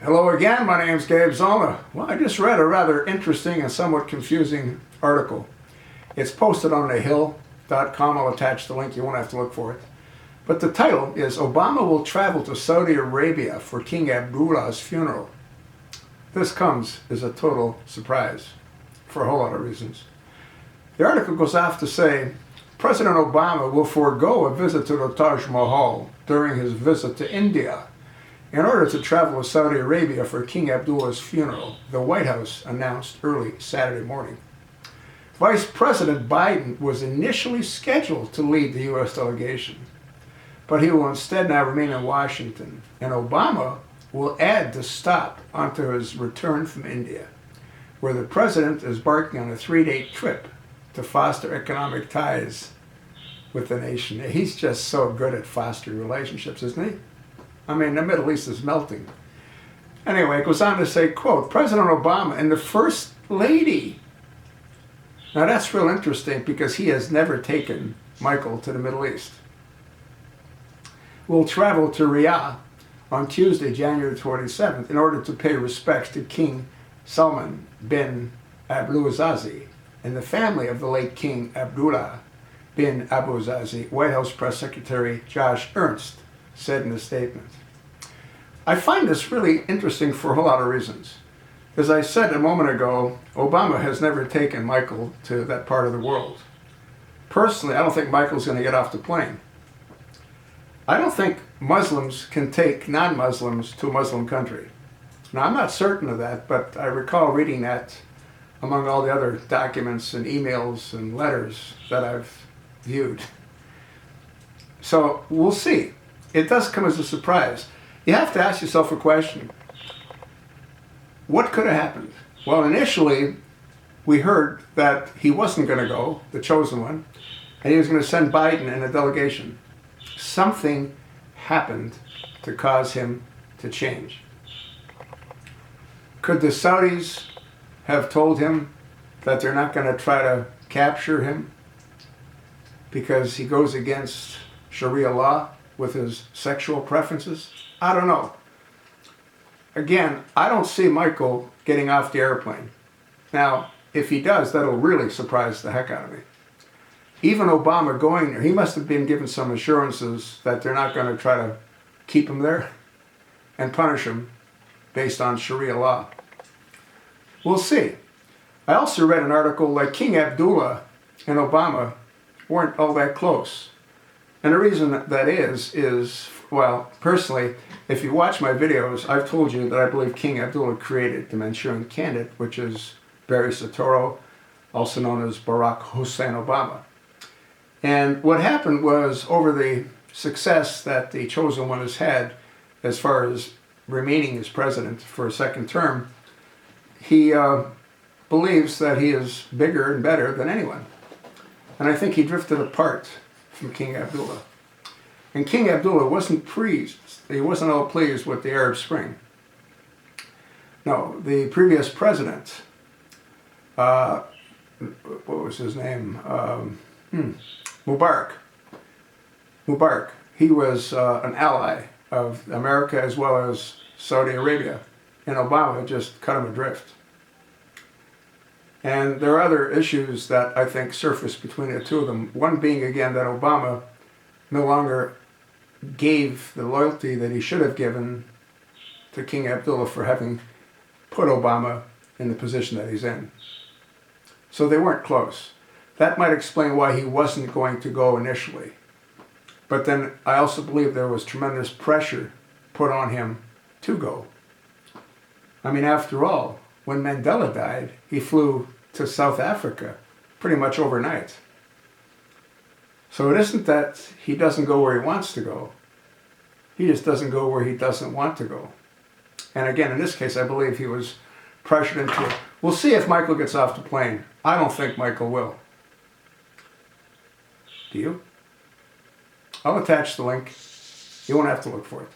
Hello again, my name's Gabe Zolna. Well, I just read a rather interesting and somewhat confusing article. It's posted on thehill.com. I'll attach the link, you won't have to look for it. But the title is, Obama will travel to Saudi Arabia for King Abdullah's funeral. This comes as a total surprise for a whole lot of reasons. The article goes off to say, President Obama will forego a visit to the Taj Mahal during his visit to India in order to travel to Saudi Arabia for King Abdullah's funeral, the White House announced early Saturday morning. Vice President Biden was initially scheduled to lead the U.S. delegation, but he will instead now remain in Washington, and Obama will add the stop onto his return from India, where the president is embarking on a 3-day trip to foster economic ties with the nation. He's just so good at fostering relationships, isn't he? I mean, the Middle East is melting. Anyway, it goes on to say, quote, President Obama and the First Lady. Now that's real interesting because he has never taken Michael to the Middle East. Will travel to Riyadh on Tuesday, January 27th, in order to pay respects to King Salman bin Abdulaziz and the family of the late King Abdullah bin Abdulaziz, White House Press Secretary Josh Ernst said in a statement. I find this really interesting for a whole lot of reasons. As I said a moment ago, Obama has never taken Michael to that part of the world. Personally, I don't think Michael's going to get off the plane. I don't think Muslims can take non-Muslims to a Muslim country. Now, I'm not certain of that, but I recall reading that among all the other documents and emails and letters that I've viewed. So we'll see. It does come as a surprise. You have to ask yourself a question. What could have happened? Well, initially, we heard that he wasn't going to go, the chosen one, and he was going to send Biden and a delegation. Something happened to cause him to change. Could the Saudis have told him that they're not going to try to capture him because he goes against Sharia law with his sexual preferences? I don't know. Again, I don't see Michael getting off the airplane. Now, if he does, that'll really surprise the heck out of me. Even Obama going there, he must have been given some assurances that they're not going to try to keep him there and punish him based on Sharia law. We'll see. I also read an article that King Abdullah and Obama weren't all that close. And the reason that is, well, personally, if you watch my videos, I've told you that I believe King Abdullah created the Manchurian Candidate, which is Barry Soetoro, also known as Barack Hussein Obama. And what happened was, over the success that the chosen one has had as far as remaining as president for a second term, he believes that he is bigger and better than anyone. And I think he drifted apart from King Abdullah. And King Abdullah wasn't pleased. He wasn't all pleased with the Arab Spring. No, the previous president, what was his name? Mubarak. He was an ally of America as well as Saudi Arabia. And Obama just cut him adrift. And there are other issues that I think surfaced between the two of them. One being, again, that Obama no longer gave the loyalty that he should have given to King Abdullah for having put Obama in the position that he's in. So they weren't close. That might explain why he wasn't going to go initially. But then I also believe there was tremendous pressure put on him to go. I mean, after all, when Mandela died, he flew to South Africa pretty much overnight. So it isn't that he doesn't go where he wants to go. He just doesn't go where he doesn't want to go. And again, in this case, I believe he was pressured into it. We'll see if Michael gets off the plane. I don't think Michael will. Do you? I'll attach the link. You won't have to look for it.